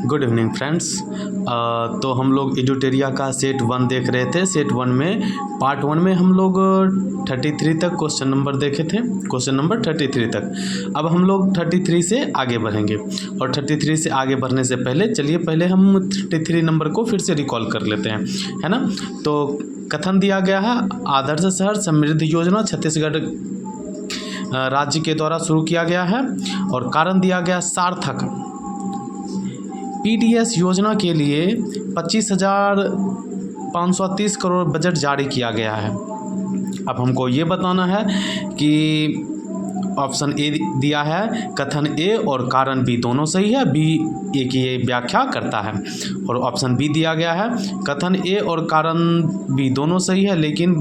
Good evening friends. तो हम लोग एडुटेरिया का सेट 1 देख रहे थे। सेट 1 में पार्ट 1 में हम लोग 33 तक क्वेश्चन नंबर देखे थे, क्वेश्चन नंबर 33 तक। अब हम लोग 33 से आगे बढ़ेंगे और 33 से आगे बढ़ने से पहले चलिए पहले हम 33 नंबर को फिर से रिकॉल कर लेते हैं, है ना। तो कथन दिया गया है, आदर्श शहर समृद्धि योजना छत्तीसगढ़ राज्य के द्वारा शुरू किया गया है और कारण दिया गया सार्थक पीडीएस योजना के लिए 25,530 करोड़ बजट जारी किया गया है। अब हमको ये बताना है कि ऑप्शन ए दिया है कथन ए और कारण बी दोनों सही है, बी ए की ये व्याख्या करता है। और ऑप्शन बी दिया गया है कथन ए और कारण बी दोनों सही है लेकिन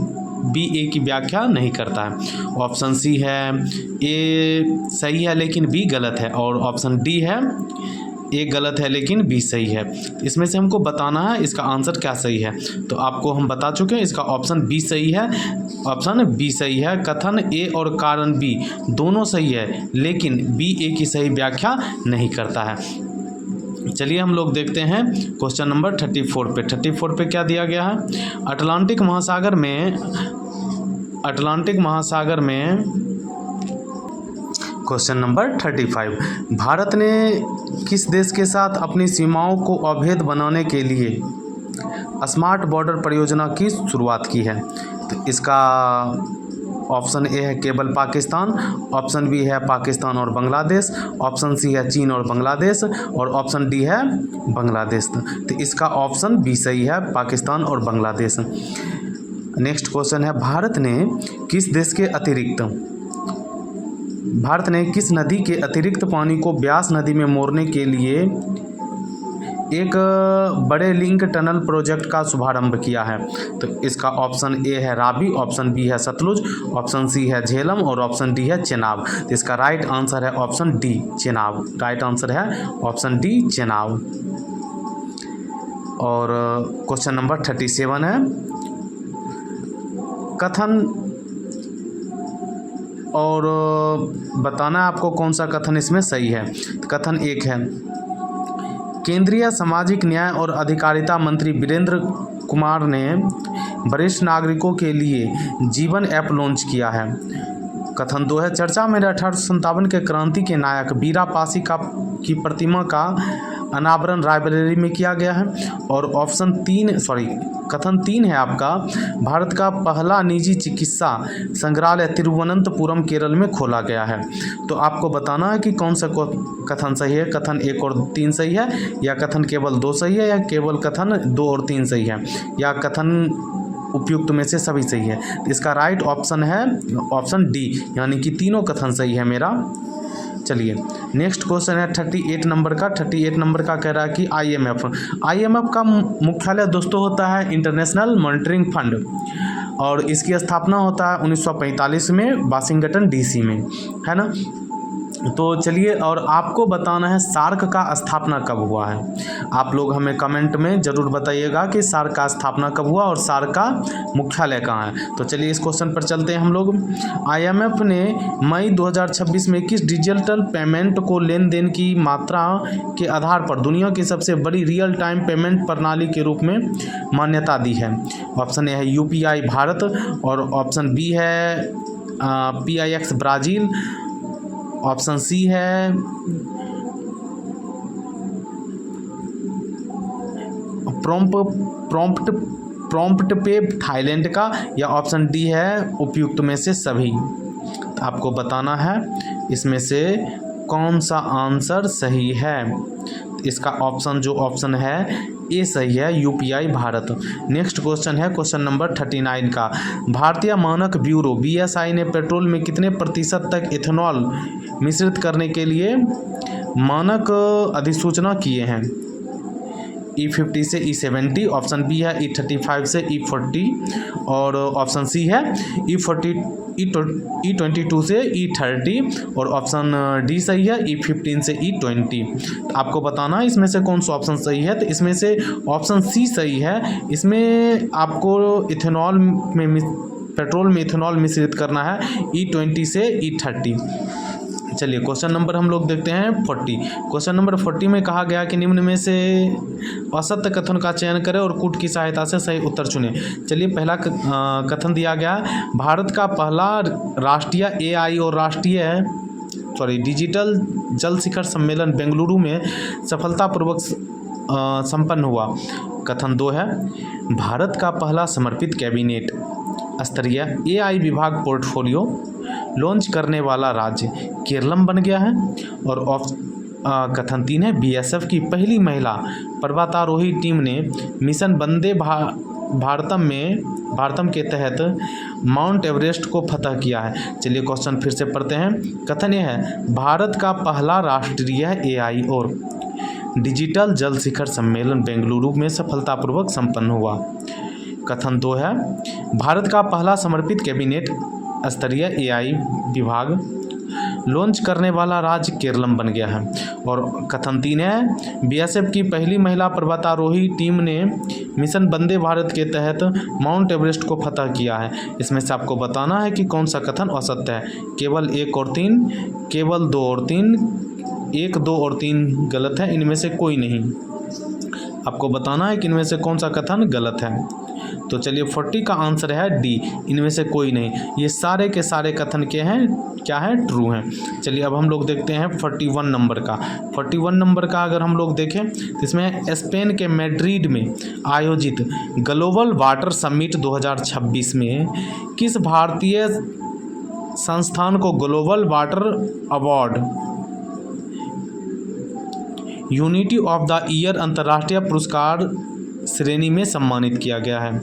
बी ए की व्याख्या नहीं करता है। ऑप्शन सी है ए सही है लेकिन बी गलत है और ऑप्शन डी है ए गलत है लेकिन बी सही है। इसमें से हमको बताना है इसका आंसर क्या सही है। तो आपको हम बता चुके हैं इसका ऑप्शन बी सही है, ऑप्शन बी सही है। कथन ए और कारण बी दोनों सही है लेकिन बी ए की सही व्याख्या नहीं करता है। चलिए हम लोग देखते हैं क्वेश्चन नंबर 34 पे। 34 पे क्या दिया गया है, अटलांटिक महासागर में क्वेश्चन नंबर 35, भारत ने किस देश के साथ अपनी सीमाओं को अवैध बनाने के लिए स्मार्ट बॉर्डर परियोजना की शुरुआत की है। तो इसका ऑप्शन ए है केवल पाकिस्तान, ऑप्शन बी है पाकिस्तान और बांग्लादेश, ऑप्शन सी है चीन और बांग्लादेश और ऑप्शन डी है बांग्लादेश। तो इसका ऑप्शन बी सही है, पाकिस्तान और बांग्लादेश। नेक्स्ट क्वेश्चन है, भारत ने किस नदी के अतिरिक्त पानी को ब्यास नदी में मोड़ने के लिए एक बड़े लिंक टनल प्रोजेक्ट का शुभारंभ किया है। तो इसका ऑप्शन ए है रावी, ऑप्शन बी है सतलुज, ऑप्शन सी है झेलम और ऑप्शन डी है चेनाब। तो इसका राइट आंसर है option D Chenab. Right answer है ऑप्शन डी चेनाब। और क्वेश्चन नंबर 37 है, कथन और बताना आपको कौन सा कथन इसमें सही है। कथन एक है, केंद्रीय सामाजिक न्याय और अधिकारिता मंत्री वीरेंद्र कुमार ने वरिष्ठ नागरिकों के लिए जीवन ऐप लॉन्च किया है। कथन 2 है, चर्चा में 1857 के क्रांति के नायक बीरा पासी की प्रतिमा का अनावरण रायबरेली में किया गया है। और कथन 3 है आपका, भारत का पहला निजी चिकित्सा संग्रहालय तिरुवनंतपुरम केरल में खोला गया है। तो आपको बताना है कि कौन सा कथन सही है। कथन 1 और 3 सही है या कथन केवल 2 सही है या केवल कथन 2 और 3 सही है या कथन उपयुक्त में से सभी सही है। तो इसका राइट ऑप्शन है ऑप्शन डी, यानी कि तीनों कथन सही है मेरा। चलिए नेक्स्ट क्वेश्चन है 38 नंबर का। 38 नंबर का कह रहा है कि आईएमएफ का मुख्यालय दोस्तों होता है इंटरनेशनल मॉनिटरिंग फंड और इसकी स्थापना होता है 1945 में वाशिंगटन डीसी में, है ना। तो चलिए, और आपको बताना है सार्क का स्थापना कब हुआ है। आप लोग हमें कमेंट में ज़रूर बताइएगा कि सार्क का स्थापना कब हुआ और सार्क का मुख्यालय कहाँ है। तो चलिए इस क्वेश्चन पर चलते हैं हम लोग। आईएमएफ ने मई 2026 में किस डिजिटल पेमेंट को लेन देन की मात्रा के आधार पर दुनिया की सबसे बड़ी रियल टाइम पेमेंट प्रणाली के रूप में मान्यता दी है। ऑप्शन ए है यूपीआई भारत और ऑप्शन बी है PIX ब्राज़ील, ऑप्शन सी है प्रॉम्प्ट पे थाईलैंड का या ऑप्शन डी है उपयुक्त में से सभी। तो आपको बताना है इसमें से कौन सा आंसर सही है। इसका ऑप्शन है ए सही है, यूपीआई भारत। नेक्स्ट क्वेश्चन है क्वेश्चन नंबर 39 का, भारतीय मानक ब्यूरो BSI ने पेट्रोल में कितने प्रतिशत तक इथेनॉल मिश्रित करने के लिए मानक अधिसूचना किए हैं। E50 से E70, ऑप्शन बी है E35 से E40 और ऑप्शन सी है E22 से E30 और ऑप्शन डी सही है E15 से E20। तो आपको बताना इसमें से कौन सा ऑप्शन सही है। तो इसमें से ऑप्शन सी सही है। इसमें आपको पेट्रोल में इथेनॉल मिश्रित करना है E20 से E30। चलिए क्वेश्चन नंबर हम लोग देखते हैं 40। क्वेश्चन नंबर 40 में कहा गया कि निम्न में से असत्य कथन का चयन करें और कूट की सहायता से सही उत्तर चुनें। चलिए पहला कथन दिया गया, भारत का पहला राष्ट्रीय एआई और राष्ट्रीय डिजिटल जल शिखर सम्मेलन बेंगलुरु में सफलतापूर्वक संपन्न हुआ। कथन 2 है, भारत का पहला समर्पित कैबिनेट स्तरीय एआई विभाग पोर्टफोलियो लॉन्च करने वाला राज्य केरलम बन गया है। और कथन 3 है, बीएसएफ की पहली महिला पर्वतारोही टीम ने मिशन वंदे भारतम के तहत माउंट एवरेस्ट को फतह किया है। चलिए क्वेश्चन फिर से पढ़ते हैं। कथन यह है, भारत का पहला राष्ट्रीय एआई और डिजिटल जल शिखर सम्मेलन बेंगलुरु में सफलतापूर्वक संपन्न हुआ। कथन 2 है, भारत का पहला समर्पित कैबिनेट स्तरीय एआई विभाग लॉन्च करने वाला राज्य केरलम बन गया है। और कथन 3 है, बीएसएफ की पहली महिला पर्वतारोही टीम ने मिशन वंदे भारत के तहत माउंट एवरेस्ट को फतह किया है। इसमें से आपको बताना है कि कौन सा कथन असत्य है। केवल 1 और 3, केवल 2 और 3, 1, 2 और 3 गलत है, इनमें से कोई नहीं। आपको बताना है कि इनमें से कौन सा कथन गलत है। तो चलिए 40 का आंसर है डी, इनमें से कोई नहीं। ये सारे के सारे कथन के हैं, क्या है, ट्रू हैं। चलिए अब हम लोग देखते हैं 41 नंबर का। 41 नंबर का अगर हम लोग देखें तो इसमें स्पेन के मैड्रिड में आयोजित ग्लोबल वाटर समिट 2026 में किस भारतीय संस्थान को global water award unity of the year अंतर्राष्ट्रीय पुरस्कार श्रेणी में सम्मानित किया गया है।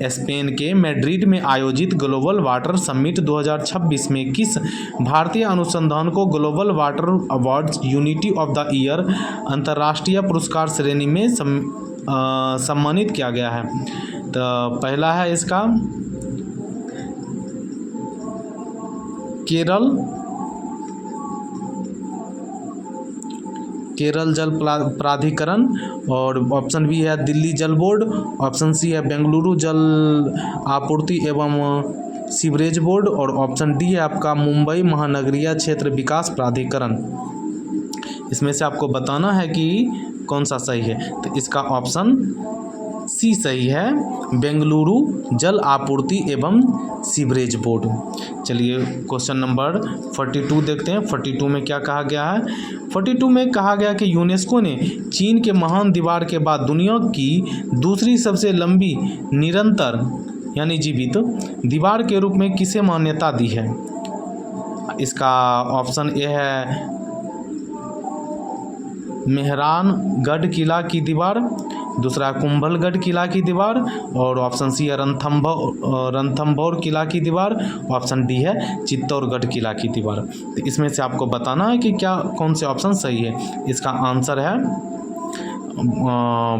स्पेन के मैड्रिड में आयोजित ग्लोबल वाटर समिट 2026 में किस भारतीय अनुसंधान को global water award unity of the year अंतर्राष्ट्रीय पुरस्कार श्रेणी में सम्मानित किया गया है। तो पहला है इसका केरल जल प्राधिकरण, और ऑप्शन बी है दिल्ली जल बोर्ड, ऑप्शन सी है बेंगलुरु जल आपूर्ति एवं सीवरेज बोर्ड, और ऑप्शन डी है आपका मुंबई महानगरीय क्षेत्र विकास प्राधिकरण। इसमें से आपको बताना है कि कौन सा सही है। तो इसका ऑप्शन सी सही है, बेंगलुरु जल आपूर्ति एवं सीवरेज बोर्ड। चलिए क्वेश्चन नंबर 42 देखते हैं। 42 में क्या कहा गया है। 42 में कहा गया कि यूनेस्को ने चीन के महान दीवार के बाद दुनिया की दूसरी सबसे लंबी निरंतर यानी जीवित दीवार के रूप में किसे मान्यता दी है। इसका ऑप्शन ए है मेहरानगढ़ किला की दीवार, दूसरा कुंभलगढ़ किला की दीवार, और ऑप्शन सी है रणथंभौर किला की दीवार, ऑप्शन डी है चित्तौड़गढ़ किला की दीवार। तो इसमें से आपको बताना है कि क्या कौन से ऑप्शन सही है। इसका आंसर है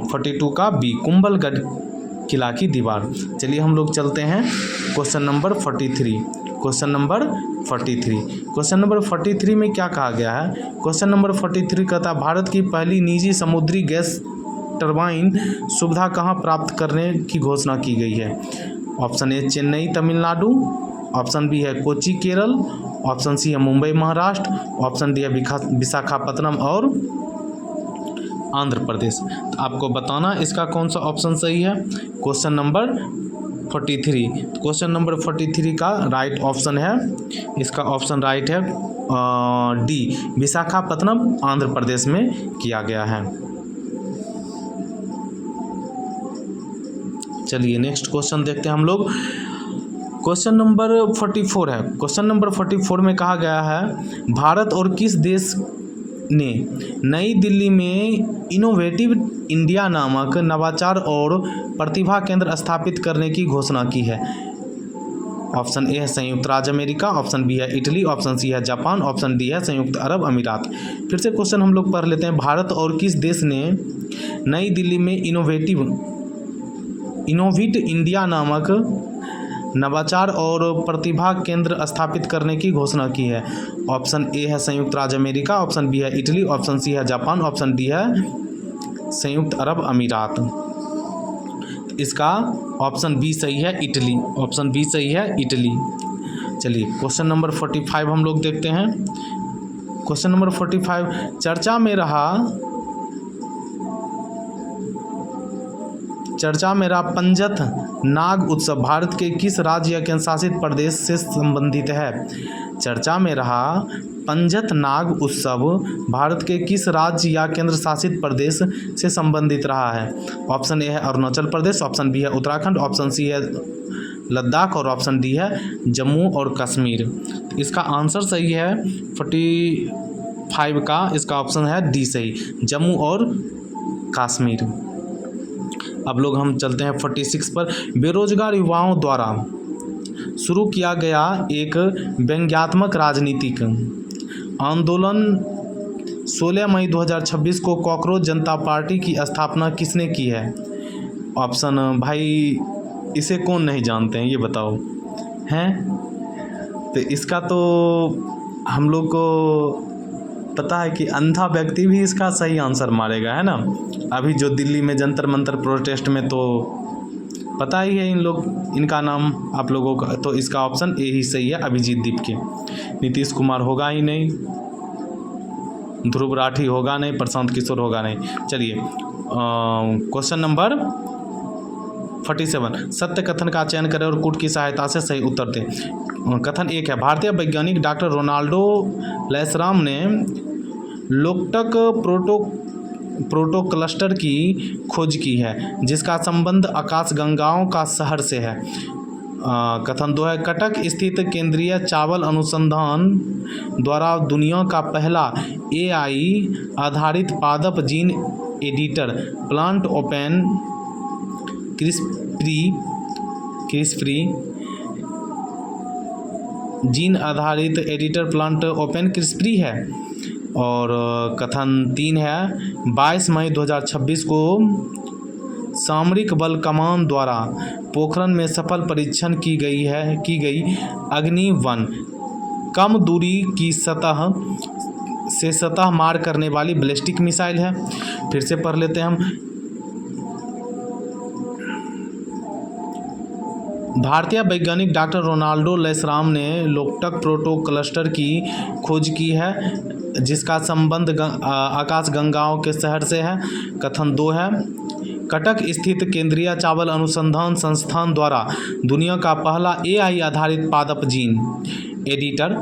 42 का बी, कुंभलगढ़ किला की दीवार। चलिए हम लोग चलते हैं क्वेश्चन नंबर 43। क्वेश्चन नंबर 43 में क्या कहा गया है। क्वेश्चन नंबर 43 कहता है, भारत की पहली निजी समुद्री गैस टरबाइन सुविधा कहाँ प्राप्त करने की घोषणा की गई है। Option A Chennai Tamil Nadu, option B है कोच्चि केरल, ऑप्शन सी है मुंबई महाराष्ट्र, ऑप्शन डी है विशाखापत्तनम और आंध्र प्रदेश। तो आपको बताना इसका कौन सा ऑप्शन सही है। क्वेश्चन नंबर 43, क्वेश्चन नंबर 43 का राइट ऑप्शन है, इसका ऑप्शन राइट है डी, विशाखापत्तनम आंध्र प्रदेश में किया गया है। चलिए नेक्स्ट क्वेश्चन देखते हैं हम लोग। क्वेश्चन नंबर 44 है। क्वेश्चन नंबर 44 में कहा गया है, भारत और किस देश ने नई दिल्ली में इनोवेटिव इंडिया नामक नवाचार और प्रतिभा केंद्र स्थापित करने की घोषणा की है। ऑप्शन ए है संयुक्त राज्य अमेरिका, ऑप्शन बी है इटली, ऑप्शन सी है जापान, ऑप्शन डी है संयुक्त अरब अमीरात। फिर से क्वेश्चन हम लोग पढ़ लेते हैं। भारत और किस देश ने नई दिल्ली में इनोवेट इंडिया नामक नवाचार और प्रतिभा केंद्र स्थापित करने की घोषणा की है। ऑप्शन ए है संयुक्त राज्य अमेरिका, ऑप्शन बी है इटली, ऑप्शन सी है जापान, ऑप्शन डी है संयुक्त अरब अमीरात। इसका ऑप्शन बी सही है, इटली। ऑप्शन बी सही है, इटली। चलिए क्वेश्चन नंबर 45 हम लोग देखते हैं। क्वेश्चन नंबर 45, चर्चा में रहा पंजत नाग उत्सव भारत के किस राज्य या केंद्र शासित प्रदेश से संबंधित है? चर्चा में रहा पंजत नाग उत्सव भारत के किस राज्य या केंद्र शासित प्रदेश से संबंधित रहा है? ऑप्शन ए है अरुणाचल प्रदेश, ऑप्शन बी है उत्तराखंड, ऑप्शन सी है लद्दाख और ऑप्शन डी है जम्मू और कश्मीर। इसका आंसर सही है 45 का, इसका ऑप्शन है डी सही, जम्मू और कश्मीर। अब लोग हम चलते हैं 46 पर। बेरोजगार युवाओं द्वारा शुरू किया गया एक व्यंग्यात्मक राजनीतिक आंदोलन 16 मई 2026 को कॉकरोच जनता पार्टी की स्थापना किसने की है? ऑप्शन, भाई इसे कौन नहीं जानते हैं ये बताओ हैं? तो इसका तो हम लोग को पता है कि अंधा व्यक्ति भी इसका सही आंसर मारेगा, है ना। अभी जो दिल्ली में जंतर मंतर प्रोटेस्ट में तो पता ही है इनका नाम आप लोगों का, तो इसका ऑप्शन ए ही सही है, अभिजीत दीपके। नीतीश कुमार होगा ही नहीं, ध्रुव राठी होगा नहीं, प्रशांत किशोर होगा नहीं। चलिए क्वेश्चन नंबर 47, सत्य कथन का चयन करें और कूट की सहायता से सही उत्तर दें। कथन एक है, भारतीय वैज्ञानिक डॉक्टर रोनाल्डो लैसराम ने लोकटक प्रोटोक्लस्टर की खोज की है जिसका संबंध आकाशगंगाओं का शहर से है। कथन 2 है, कटक स्थित केंद्रीय चावल अनुसंधान द्वारा दुनिया का पहला AI आधारित पादप gene editor plant open CRISPR gene आधारित एडिटर प्लांट ओपन क्रिस्परी है। और कथन 3 है, 22 मई 2026 को सामरिक बल कमान द्वारा पोखरण में सफल परीक्षण की गई अग्नि-1 कम दूरी की सतह से सतह मार करने वाली बैलिस्टिक मिसाइल है। फिर से पढ़ लेते हैं हम। भारतीय वैज्ञानिक डॉक्टर रोनाल्डो लैसराम ने लोकटक प्रोटोक्लस्टर की खोज की है जिसका संबंध आकाशगंगाओं के शहर से है। कथन 2 है, कटक स्थित केंद्रीय चावल अनुसंधान संस्थान द्वारा दुनिया का पहला AI आधारित पादप gene editor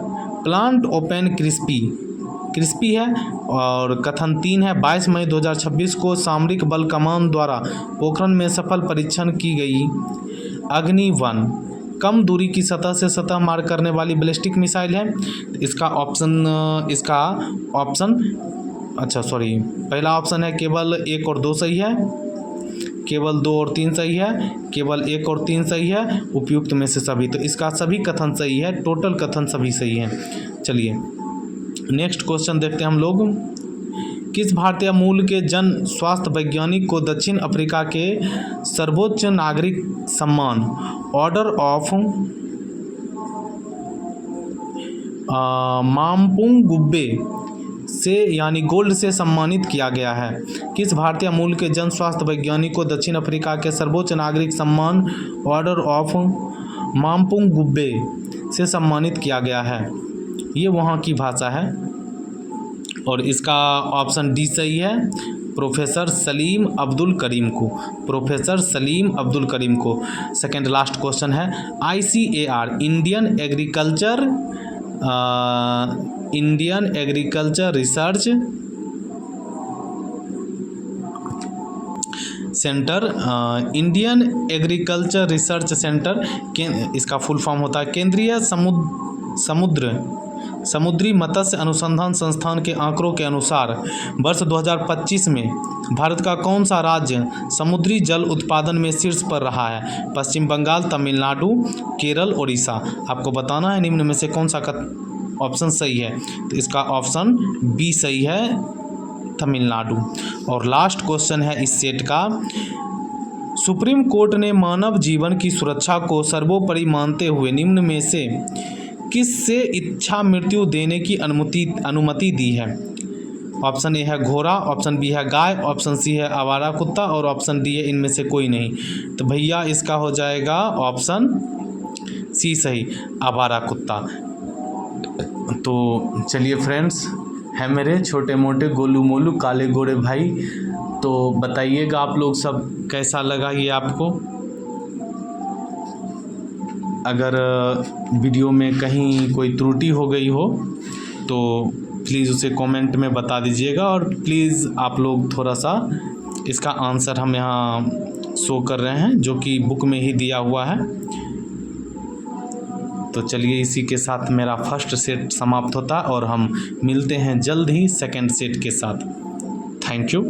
plant open crispy है। और कथन 3 है, 22 मई 2026 को सामरिक बल कमान द्वारा पोखरण में सफल परीक्षण की गई अग्नि-1 कम दूरी की सतह से सतह मार करने वाली बैलिस्टिक मिसाइल है। इसका ऑप्शन पहला ऑप्शन है केवल 1 और 2 सही है, केवल 2 और 3 सही है, केवल 1 और 3 सही है, उपयुक्त में से सभी। तो इसका सभी कथन सही है, टोटल कथन सभी सही हैं। चलिए नेक्स्ट क्वेश्चन देखते हैं हम लोग। किस भारतीय मूल के जन स्वास्थ्य वैज्ञानिक को दक्षिण अफ्रीका के सर्वोच्च नागरिक सम्मान ऑर्डर ऑफ मामपुंगुब्बे से यानी गोल्ड से सम्मानित किया गया है? किस भारतीय मूल के जन स्वास्थ्य वैज्ञानिक को दक्षिण अफ्रीका के सर्वोच्च नागरिक सम्मान ऑर्डर ऑफ मामपुंगुब्बे से सम्मानित किया गया है? ये वहाँ की भाषा है और इसका ऑप्शन डी सही है, प्रोफेसर सलीम अब्दुल करीम को। प्रोफेसर सलीम अब्दुल करीम को। सेकेंड लास्ट क्वेश्चन है, ICAR Indian agriculture research centre Indian agriculture research centre इसका फुल फॉर्म होता है केंद्रीय समुद्री मत्स्य अनुसंधान संस्थान के आंकड़ों के अनुसार वर्ष 2025 में भारत का कौन सा राज्य समुद्री जल उत्पादन में शीर्ष पर रहा है? पश्चिम बंगाल, तमिलनाडु, केरल, ओडिशा। आपको बताना है निम्न में से कौन सा ऑप्शन सही है। तो इसका ऑप्शन बी सही है, तमिलनाडु। और लास्ट क्वेश्चन है इस सेट का, सुप्रीम कोर्ट ने मानव जीवन की सुरक्षा को सर्वोपरि मानते हुए निम्न में से किससे इच्छा मृत्यु देने की अनुमति दी है? ऑप्शन ए है घोड़ा, ऑप्शन बी है गाय, ऑप्शन सी है आवारा कुत्ता और ऑप्शन डी है इनमें से कोई नहीं। तो भैया इसका हो जाएगा ऑप्शन सी सही, आवारा कुत्ता। तो चलिए फ्रेंड्स, है मेरे छोटे मोटे गोलू मोलू काले गोरे भाई। तो बताइएगा आप लोग सब कैसा लगा ये आपको। अगर वीडियो में कहीं कोई त्रुटि हो गई हो तो प्लीज़ उसे कमेंट में बता दीजिएगा, और प्लीज़ आप लोग थोड़ा सा इसका आंसर हम यहाँ शो कर रहे हैं जो कि बुक में ही दिया हुआ है। तो चलिए इसी के साथ मेरा फर्स्ट सेट समाप्त होता और हम मिलते हैं जल्द ही सेकंड सेट के साथ। Thank you.